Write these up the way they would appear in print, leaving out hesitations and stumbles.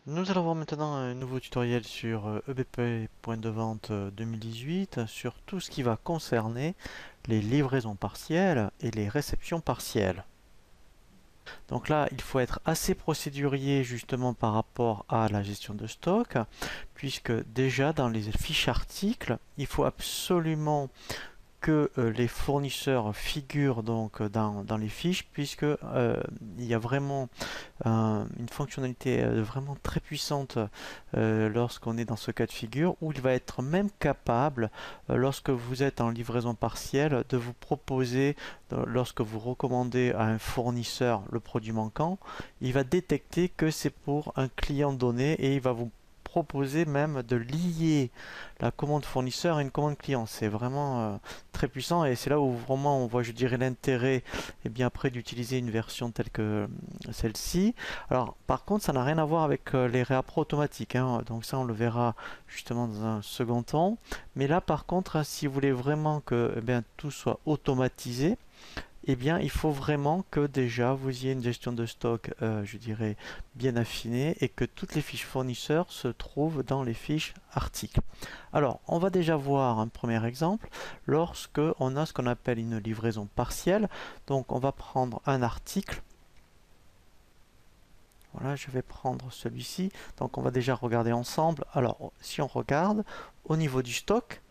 Nous allons voir maintenant un nouveau tutoriel sur EBP point de vente 2018 sur tout ce qui va concerner les livraisons partielles et les réceptions partielles. Donc là, il faut être assez procédurier justement par rapport à la gestion de stock, puisque déjà dans les fiches articles, il faut absolument que les fournisseurs figurent donc dans les fiches, puisque il y a vraiment une fonctionnalité vraiment très puissante lorsqu'on est dans ce cas de figure, où il va être même capable, lorsque vous êtes en livraison partielle, de vous proposer, lorsque vous recommandez à un fournisseur le produit manquant, il va détecter que c'est pour un client donné et il va vous proposer même de lier la commande fournisseur à une commande client. C'est vraiment très puissant et c'est là où vraiment on voit, je dirais, l'intérêt et bien après d'utiliser une version telle que celle-ci. Alors, par contre, ça n'a rien à voir avec les réappros automatiques, hein. Donc ça, on le verra justement dans un second temps. Mais là, par contre, hein, si vous voulez vraiment que tout soit automatisé, eh bien, il faut vraiment que déjà vous ayez une gestion de stock, je dirais, bien affinée et que toutes les fiches fournisseurs se trouvent dans les fiches articles. Alors, on va déjà voir un premier exemple lorsque on a ce qu'on appelle une livraison partielle. Donc, on va prendre un article. Voilà, je vais prendre celui-ci. Donc on va déjà regarder ensemble. Alors, si on regarde, au niveau du stock,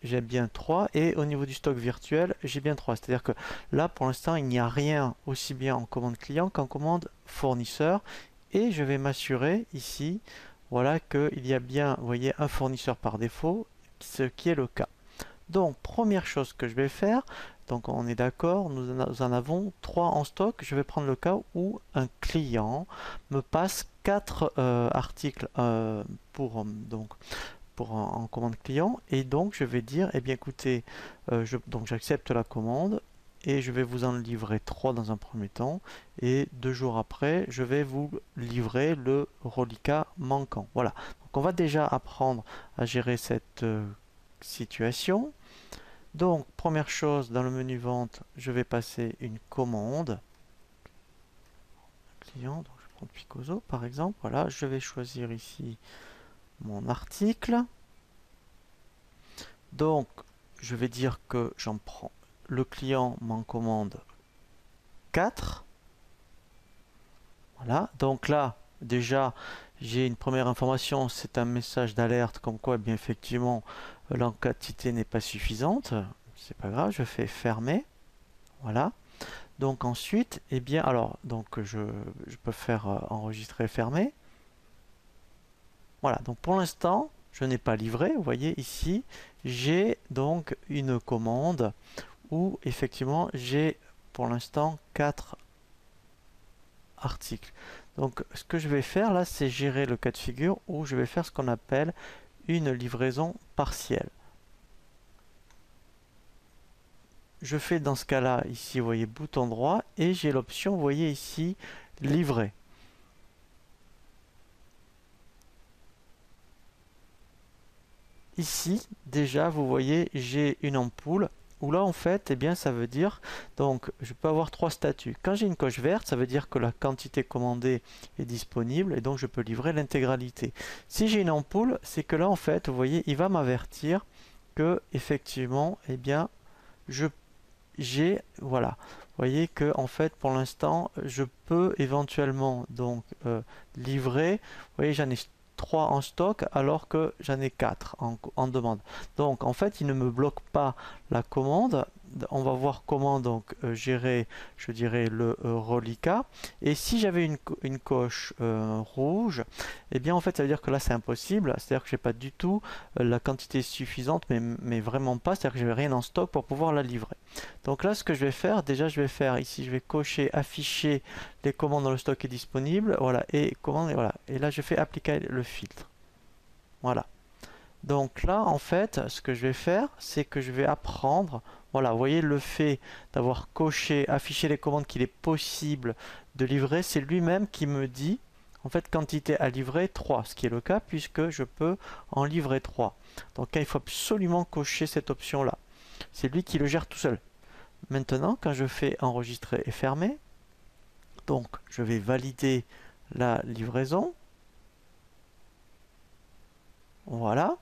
j'ai bien 3 et au niveau du stock virtuel, j'ai bien 3. C'est-à-dire que là, pour l'instant, il n'y a rien aussi bien en commande client qu'en commande fournisseur. Et je vais m'assurer ici, voilà, qu'il y a bien, vous voyez, un fournisseur par défaut, ce qui est le cas. Donc, première chose que je vais faire, donc on est d'accord, nous en avons 3 en stock. Je vais prendre le cas où un client me passe 4 articles donc, en commande client. Et donc, je vais dire, eh bien écoutez, donc j'accepte la commande et je vais vous en livrer 3 dans un premier temps. Et 2 jours après, je vais vous livrer le reliquat manquant. Voilà. Donc, on va déjà apprendre à gérer cette situation. Donc, première chose, dans le menu vente, je vais passer une commande. Client, donc je prends Picoso par exemple. Voilà, je vais choisir ici mon article. Donc, je vais dire que j'en prends. Le client m'en commande 4. Voilà, donc là, déjà, j'ai une première information. C'est un message d'alerte comme quoi, eh bien effectivement, la quantité n'est pas suffisante. C'est pas grave, je fais fermer. Voilà. Donc ensuite, eh bien, alors, donc je peux faire enregistrer, fermer. Voilà, donc pour l'instant, je n'ai pas livré. Vous voyez ici, j'ai donc une commande où effectivement j'ai pour l'instant 4 articles. Donc ce que je vais faire là, c'est gérer le cas de figure où je vais faire ce qu'on appelle une livraison partielle. Je fais dans ce cas-là, ici, vous voyez, bouton droit, et j'ai l'option, vous voyez ici, livrer. Ici, déjà, vous voyez, j'ai une ampoule où là, en fait, eh bien, ça veut dire, donc, je peux avoir 3 statuts. Quand j'ai une coche verte, ça veut dire que la quantité commandée est disponible et donc je peux livrer l'intégralité. Si j'ai une ampoule, c'est que là, en fait, vous voyez, il va m'avertir que, effectivement, eh bien, je voilà, vous voyez que en fait pour l'instant je peux éventuellement donc livrer. Vous voyez, j'en ai 3 en stock alors que j'en ai 4 en demande. Donc en fait il ne me bloque pas la commande. On va voir comment donc gérer, je dirais, le reliquat. Et si j'avais une coche rouge, eh bien en fait ça veut dire que là c'est impossible. C'est-à-dire que j'ai pas du tout la quantité suffisante, mais vraiment pas. C'est-à-dire que j'ai rien en stock pour pouvoir la livrer. Donc là, ce que je vais faire, déjà, je vais faire ici, je vais cocher, afficher les commandes dans le stock est disponible, voilà, et commande, voilà. Et là, je fais appliquer le filtre. Voilà. Donc là, en fait, ce que je vais faire, c'est que je vais apprendre, voilà, vous voyez, le fait d'avoir coché, affiché les commandes qu'il est possible de livrer, c'est lui-même qui me dit, en fait, quantité à livrer 3, ce qui est le cas puisque je peux en livrer 3. Donc là, il faut absolument cocher cette option-là. C'est lui qui le gère tout seul. Maintenant, quand je fais enregistrer et fermer, donc je vais valider la livraison. Voilà.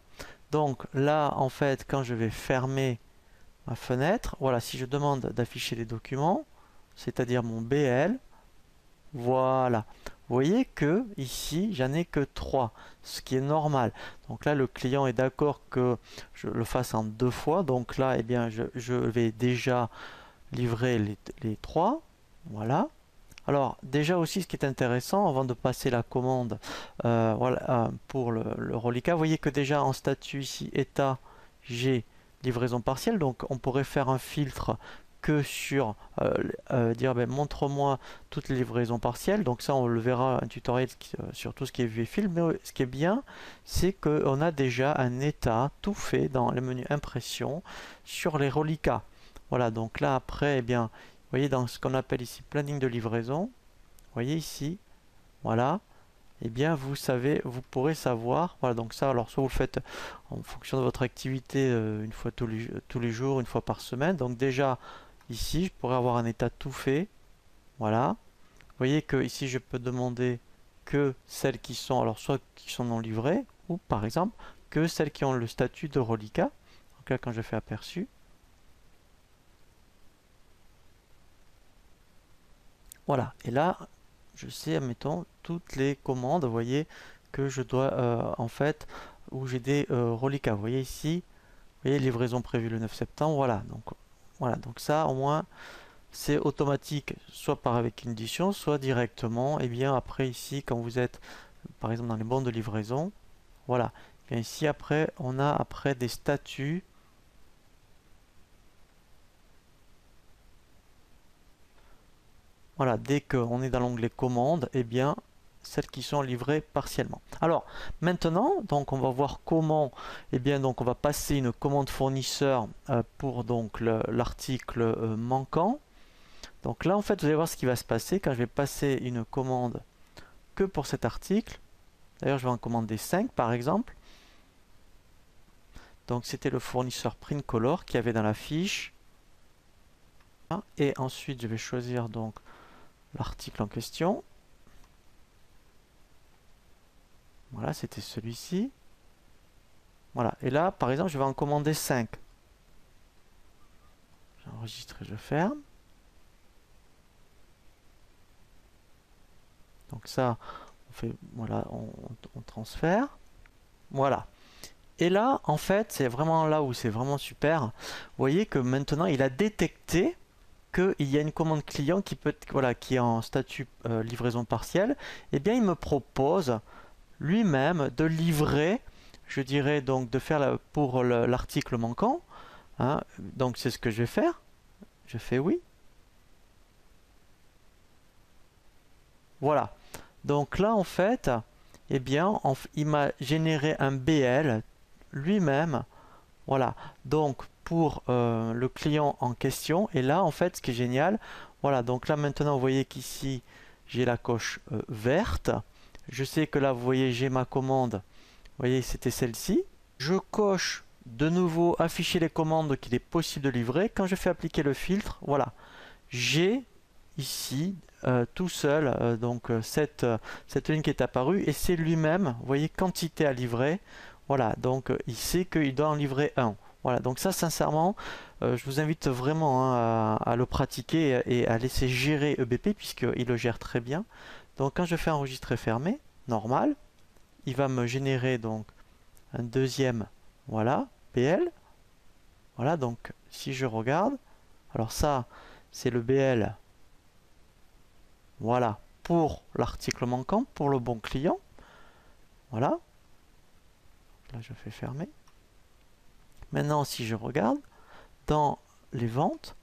Donc là, en fait, quand je vais fermer ma fenêtre, voilà, si je demande d'afficher les documents, c'est-à-dire mon BL, voilà. Vous voyez que ici, j'en ai que 3, ce qui est normal. Donc là, le client est d'accord que je le fasse en 2 fois. Donc là, eh bien, je vais déjà livrer les 3. Voilà. Alors, déjà aussi, ce qui est intéressant, avant de passer la commande voilà, pour le reliquat, vous voyez que déjà en statut ici, état, j'ai livraison partielle. Donc, on pourrait faire un filtre que sur dire ben, montre-moi toutes les livraisons partielles. Donc ça, on le verra un tutoriel sur tout ce qui est vue et fil. Mais ce qui est bien, c'est qu'on a déjà un état tout fait dans le menu impression sur les reliquats. Voilà, donc là après, eh bien, vous voyez dans ce qu'on appelle ici planning de livraison, vous voyez ici, voilà, eh bien vous savez, vous pourrez savoir, voilà, donc ça, alors soit vous le faites en fonction de votre activité une fois tous les jours, une fois par semaine. Donc déjà ici, je pourrais avoir un état tout fait, voilà. Vous voyez que ici, je peux demander que celles qui sont, alors soit qui sont non livrées, ou par exemple que celles qui ont le statut de reliquat. Donc là, quand je fais aperçu, voilà, et là, je sais, admettons, toutes les commandes, vous voyez, que je dois, en fait, où j'ai des reliquats. Vous voyez ici, vous voyez, livraison prévue le 9 septembre, voilà, donc ça, au moins, c'est automatique, soit par avec une édition, soit directement, et bien après ici, quand vous êtes, par exemple, dans les bons de livraison, voilà, et bien ici, après, on a après des statuts. Voilà, dès qu'on est dans l'onglet commandes, eh bien, celles qui sont livrées partiellement. Alors, maintenant, donc on va voir comment, eh bien, donc on va passer une commande fournisseur pour donc l'article manquant. Donc là, en fait, vous allez voir ce qui va se passer quand je vais passer une commande que pour cet article. D'ailleurs, je vais en commander 5 par exemple. Donc c'était le fournisseur Printcolor qui avait dans la fiche. Et ensuite, je vais choisir donc l'article en question. Voilà, c'était celui-ci. Voilà, et là, par exemple, je vais en commander 5. J'enregistre et je ferme. Donc ça, on fait, voilà, on transfère. Voilà. Et là, en fait, c'est vraiment là où c'est vraiment super. Vous voyez que maintenant, il a détecté qu'il y a une commande client qui peut, voilà, qui est en statut livraison partielle. Eh bien, il me propose lui-même de livrer, je dirais donc de faire pour l'article manquant. Hein. Donc c'est ce que je vais faire. Je fais oui. Voilà. Donc là, en fait, eh bien, il m'a généré un BL lui-même. Voilà. Donc pour le client en question. Et là, en fait, ce qui est génial, voilà. Donc là, maintenant, vous voyez qu'ici, j'ai la coche verte. Je sais que là, vous voyez, j'ai ma commande. Vous voyez, c'était celle-ci. Je coche de nouveau afficher les commandes qu'il est possible de livrer. Quand je fais appliquer le filtre, voilà, j'ai ici tout seul donc cette ligne qui est apparue et c'est lui-même, vous voyez, quantité à livrer. Voilà, donc il sait qu'il doit en livrer un. Voilà, donc ça sincèrement, je vous invite vraiment hein, à le pratiquer et à laisser gérer EBP puisqu'il le gère très bien. Donc quand je fais enregistrer fermer, normal, il va me générer donc un deuxième, voilà, BL. Voilà, donc si je regarde, alors ça, c'est le BL, voilà, pour l'article manquant, pour le bon client. Voilà. Là, je fais fermer. Maintenant, si je regarde, dans les ventes,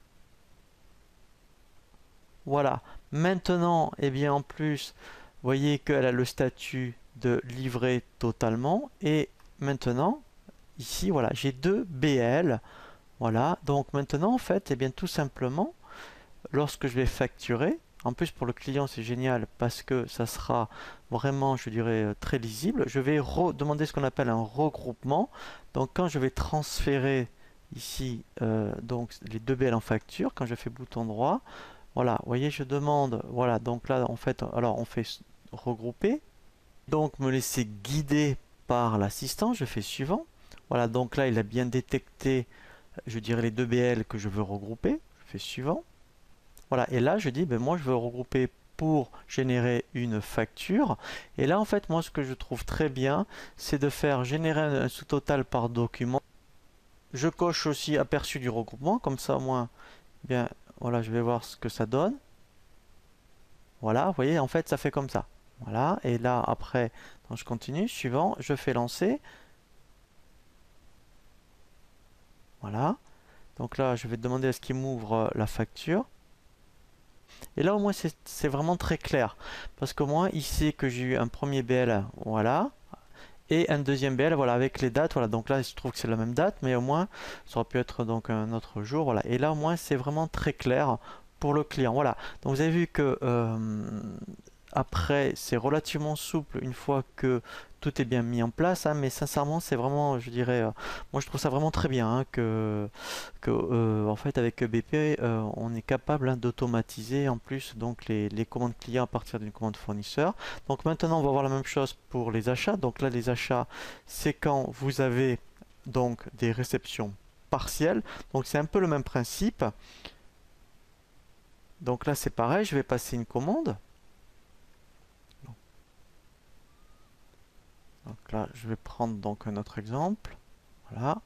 voilà. Maintenant, eh bien, en plus, vous voyez qu'elle a le statut de livrer totalement. Et maintenant, ici, voilà, j'ai deux BL. Voilà. Donc maintenant, en fait, eh bien, tout simplement, lorsque je vais facturer, en plus pour le client c'est génial parce que ça sera vraiment, je dirais, très lisible. Je vais demander ce qu'on appelle un regroupement. Donc quand je vais transférer ici donc les deux BL en facture, quand je fais bouton droit, voilà, vous voyez, je demande, voilà, donc là en fait, alors on fait regrouper, donc me laisser guider par l'assistant, je fais suivant. Voilà, donc là, il a bien détecté, je dirais, les deux BL que je veux regrouper. Je fais suivant. Voilà, et là, je dis, ben, moi, je veux regrouper pour générer une facture. Et là, en fait, moi, ce que je trouve très bien, c'est de faire générer un sous-total par document. Je coche aussi aperçu du regroupement, comme ça, au moins, bien, voilà, je vais voir ce que ça donne. Voilà, vous voyez, en fait, ça fait comme ça. Voilà, et là, après, donc je continue, suivant, je fais lancer. Voilà, donc là, je vais demander à ce qu'il m'ouvre la facture. Et là, au moins, c'est vraiment très clair. Parce qu'au moins, il sait que j'ai eu un premier BL, voilà, et un deuxième BL, voilà, avec les dates, voilà. Donc là, je trouve que c'est la même date, mais au moins, ça aurait pu être donc un autre jour, voilà. Et là, au moins, c'est vraiment très clair pour le client, voilà. Donc vous avez vu que après, c'est relativement souple une fois que tout est bien mis en place, hein, mais sincèrement, c'est vraiment, je dirais, moi je trouve ça vraiment très bien, hein, que en fait avec BP, on est capable, hein, d'automatiser en plus donc les commandes clients à partir d'une commande fournisseur. Donc maintenant, on va voir la même chose pour les achats. Donc là, les achats, c'est quand vous avez donc des réceptions partielles. Donc c'est un peu le même principe. Donc là, c'est pareil, je vais passer une commande. Donc là, je vais prendre donc un autre exemple. Voilà.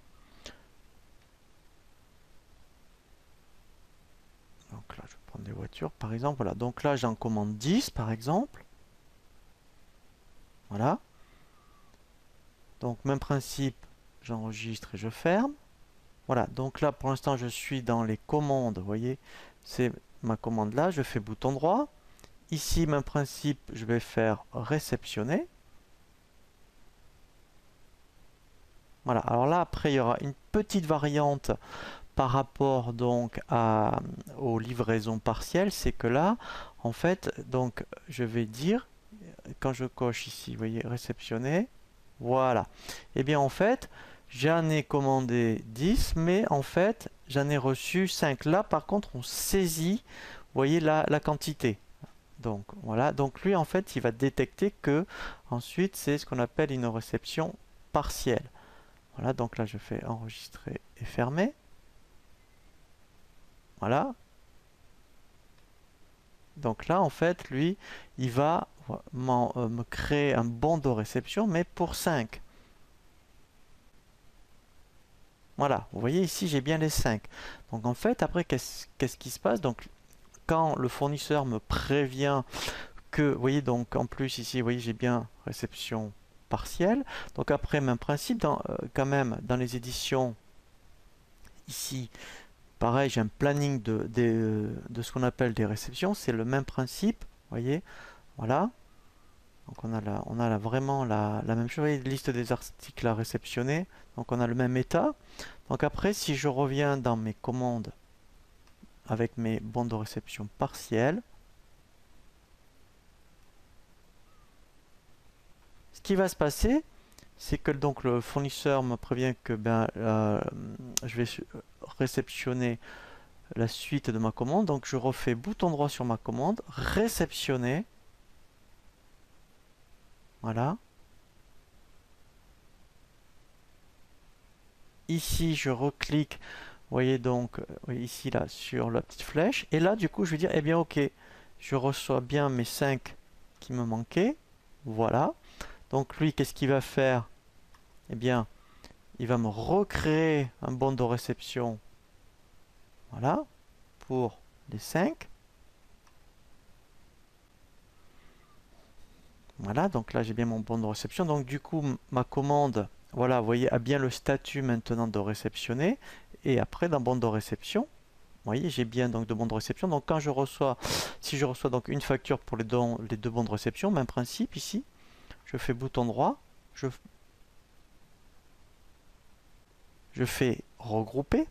Donc là, je vais prendre des voitures, par exemple. Voilà. Donc là, j'en commande 10, par exemple. Voilà. Donc, même principe, j'enregistre et je ferme. Voilà. Donc là, pour l'instant, je suis dans les commandes. Vous voyez, c'est ma commande là. Je fais bouton droit. Ici, même principe, je vais faire réceptionner. Voilà. Alors là, après, il y aura une petite variante par rapport donc aux livraisons partielles, c'est que là, en fait, donc je vais dire, quand je coche ici, vous voyez, réceptionner, voilà. Et bien en fait, j'en ai commandé 10, mais en fait, j'en ai reçu 5. Là, par contre, on saisit, vous voyez, la quantité. Donc voilà, donc lui en fait, il va détecter que ensuite, c'est ce qu'on appelle une réception partielle. Voilà, donc là, je fais enregistrer et fermer. Voilà. Donc là, en fait, lui, il va me créer un bon de réception, mais pour 5. Voilà, vous voyez ici, j'ai bien les 5. Donc en fait, après, qu'est-ce qui se passe? Donc quand le fournisseur me prévient que, vous voyez, donc en plus ici, vous voyez, j'ai bien réception partielle. Donc après, même principe, quand même, dans les éditions, ici, pareil, j'ai un planning de ce qu'on appelle des réceptions. C'est le même principe, vous voyez, voilà. Donc on a vraiment la même chose, liste des articles à réceptionner. Donc on a le même état. Donc après, si je reviens dans mes commandes avec mes bons de réception partiels, ce qui va se passer, c'est que donc le fournisseur me prévient que je vais réceptionner la suite de ma commande. Donc je refais bouton droit sur ma commande, réceptionner. Voilà. Ici, je reclique, vous voyez donc ici là sur la petite flèche. Et là, du coup, je vais dire, eh bien, ok, je reçois bien mes 5 qui me manquaient. Voilà. Donc lui, qu'est-ce qu'il va faire? Eh bien, il va me recréer un bon de réception. Voilà. Pour les 5. Voilà. Donc là, j'ai bien mon bon de réception. Donc du coup, ma commande, voilà, vous voyez, a bien le statut maintenant de réceptionner. Et après, dans bon de réception, vous voyez, j'ai bien donc de bons de réception. Donc quand je reçois, si je reçois donc une facture pour les deux bons de réception, même principe ici, je fais bouton droit, je fais regrouper.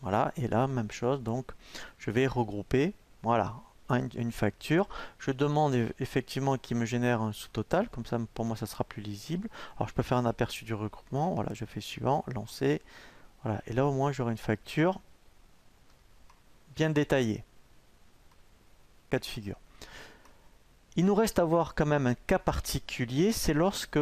Voilà, et là, même chose, donc je vais regrouper, voilà, une facture. Je demande effectivement qu'il me génère un sous-total, comme ça pour moi ça sera plus lisible. Alors je peux faire un aperçu du regroupement, voilà, je fais suivant, lancer, voilà, et là au moins j'aurai une facture bien détaillée. Cas de figure. Il nous reste à voir quand même un cas particulier, c'est lorsque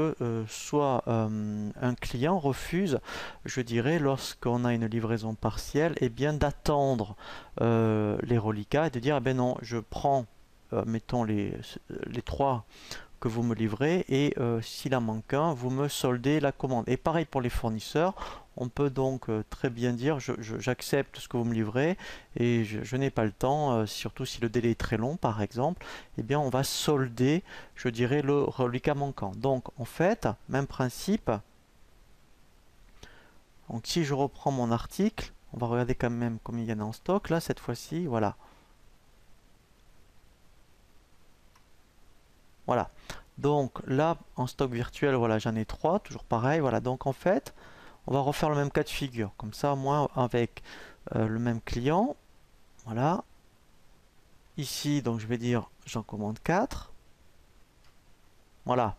soit un client refuse, je dirais, lorsqu'on a une livraison partielle, et bien d'attendre les reliquats et de dire, eh ben non, je prends, mettons les 3 que vous me livrez et s'il en manque un, vous me soldez la commande. Et pareil pour les fournisseurs, on peut donc très bien dire j'accepte ce que vous me livrez et je n'ai pas le temps, surtout si le délai est très long par exemple, eh bien on va solder, je dirais, le reliquat manquant. Donc en fait, même principe. Donc si je reprends mon article, on va regarder quand même combien il y en a en stock là cette fois-ci, voilà. Voilà. Donc là, en stock virtuel, voilà, j'en ai 3, toujours pareil. Voilà. Donc en fait, on va refaire le même cas de figure. Comme ça, moi, avec le même client, voilà. Ici, donc je vais dire, j'en commande 4. Voilà.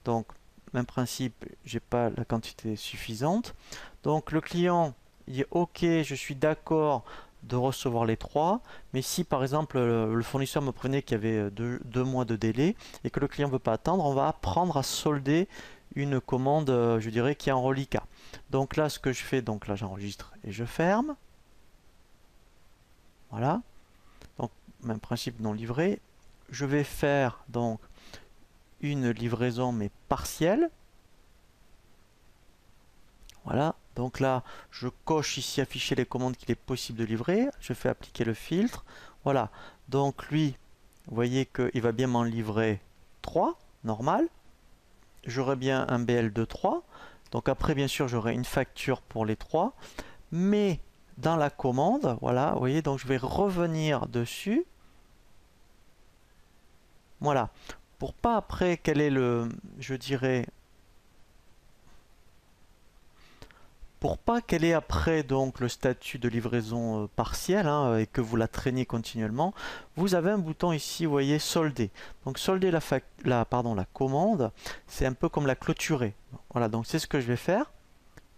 Donc, même principe, j'ai pas la quantité suffisante. Donc le client, il dit, ok, je suis d'accord de recevoir les 3, mais si par exemple le fournisseur me prévenait qu'il y avait 2 mois de délai et que le client ne veut pas attendre, on va apprendre à solder une commande, je dirais, qui est en reliquat. Donc là, ce que je fais, donc là j'enregistre et je ferme. Voilà. Donc même principe non livré. Je vais faire donc une livraison mais partielle. Voilà, donc là, je coche ici afficher les commandes qu'il est possible de livrer. Je fais appliquer le filtre. Voilà, donc lui, vous voyez qu'il va bien m'en livrer 3, normal. J'aurai bien un BL de 3. Donc après, bien sûr, j'aurai une facture pour les 3. Mais dans la commande, voilà, vous voyez, donc je vais revenir dessus. Voilà, pour pas après, quel est le, je dirais, pour pas qu'elle ait après donc le statut de livraison partielle hein, et que vous la traîniez continuellement, vous avez un bouton ici, vous voyez, solder. Donc solder la commande, c'est un peu comme la clôturer. Voilà, donc c'est ce que je vais faire.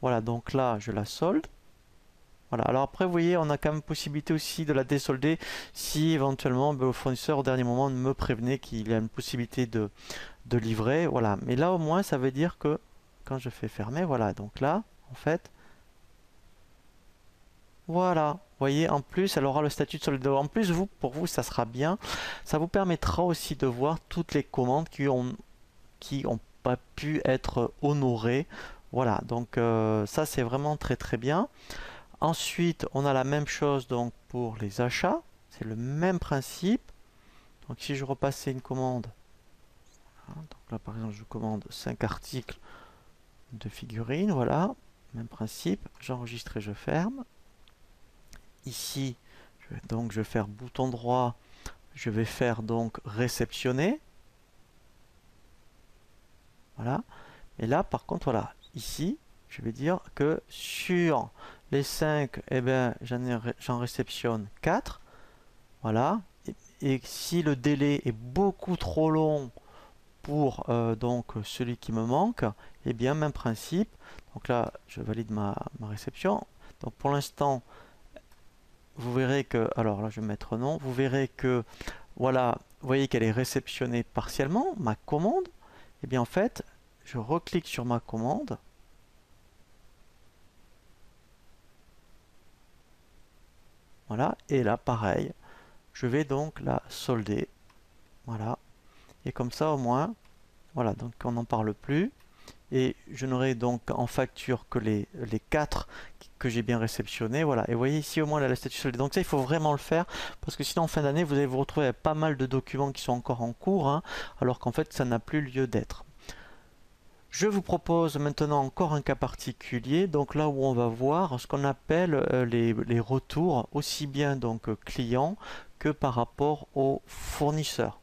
Voilà, donc là, je la solde. Voilà, alors après, vous voyez, on a quand même possibilité aussi de la désolder si éventuellement le fournisseur au dernier moment me prévenait qu'il y a une possibilité de livrer. Voilà, mais là au moins, ça veut dire que quand je fais fermer, voilà, donc là, en fait, voilà, vous voyez, en plus, elle aura le statut de solde. En plus, pour vous, ça sera bien. Ça vous permettra aussi de voir toutes les commandes qui ont pas pu être honorées. Voilà, donc ça, c'est vraiment très très bien. Ensuite, on a la même chose donc pour les achats. C'est le même principe. Donc si je repassais une commande, hein, donc là par exemple, je commande 5 articles de figurines, voilà, même principe, j'enregistre et je ferme. Ici, donc je vais faire bouton droit, je vais faire donc réceptionner. Voilà. Et là, par contre, voilà, ici, je vais dire que sur les 5, eh ben, j'en réceptionne 4. Voilà. Et si le délai est beaucoup trop long pour donc celui qui me manque, eh bien, même principe. Donc là, je valide ma réception. Donc pour l'instant, vous verrez que, alors là je vais mettre non, vous verrez que, voilà, vous voyez qu'elle est réceptionnée partiellement, ma commande, et bien en fait, je reclique sur ma commande, voilà, et là pareil, je vais donc la solder, voilà, et comme ça au moins, voilà, donc on n'en parle plus, et je n'aurai donc en facture que les 4 que j'ai bien réceptionnés. Voilà. Et vous voyez ici au moins la statut soldée. Donc ça, il faut vraiment le faire parce que sinon en fin d'année, vous allez vous retrouver avec pas mal de documents qui sont encore en cours, hein, alors qu'en fait, ça n'a plus lieu d'être. Je vous propose maintenant encore un cas particulier, donc là où on va voir ce qu'on appelle les retours, aussi bien donc clients que par rapport aux fournisseurs.